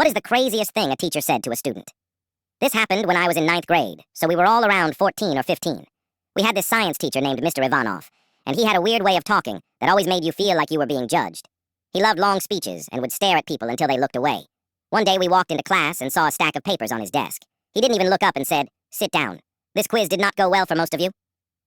What is the craziest thing a teacher said to a student? This happened when I was in ninth grade, so we were all around 14 or 15. We had this science teacher named Mr. Ivanov, and he had a weird way of talking that always made you feel like you were being judged. He loved long speeches and would stare at people until they looked away. One day we walked into class and saw a stack of papers on his desk. He didn't even look up and said, "Sit down. This quiz did not go well for most of you."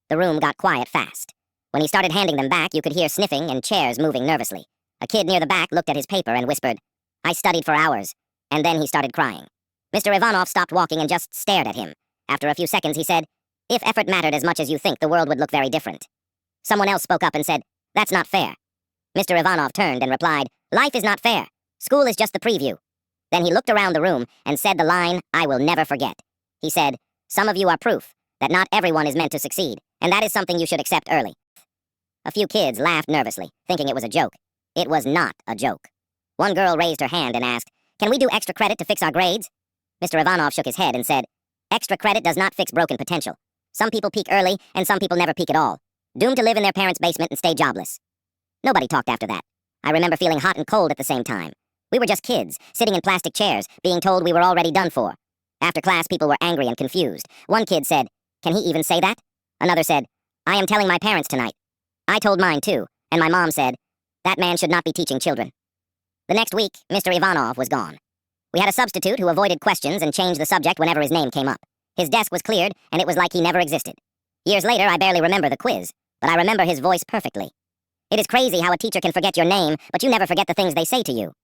The room got quiet fast. When he started handing them back, you could hear sniffing and chairs moving nervously. A kid near the back looked at his paper and whispered, "I studied for hours." And then he started crying. Mr. Ivanov stopped walking and just stared at him. After a few seconds, he said, "If effort mattered as much as you think, the world would look very different." Someone else spoke up and said, "That's not fair." Mr. Ivanov turned and replied, "Life is not fair. School is just the preview." Then he looked around the room and said the line I will never forget. He said, "Some of you are proof that not everyone is meant to succeed, and that is something you should accept early." A few kids laughed nervously, thinking it was a joke. It was not a joke. One girl raised her hand and asked, "Can we do extra credit to fix our grades?" Mr. Ivanov shook his head and said, "Extra credit does not fix broken potential. Some people peak early, and some people never peak at all, doomed to live in their parents' basement and stay jobless." Nobody talked after that. I remember feeling hot and cold at the same time. We were just kids, sitting in plastic chairs, being told we were already done for. After class, people were angry and confused. One kid said, "Can he even say that?" Another said, "I am telling my parents tonight." I told mine too, and my mom said, "That man should not be teaching children." The next week, Mr. Ivanov was gone. We had a substitute who avoided questions and changed the subject whenever his name came up. His desk was cleared, and it was like he never existed. Years later, I barely remember the quiz, but I remember his voice perfectly. It is crazy how a teacher can forget your name, but you never forget the things they say to you.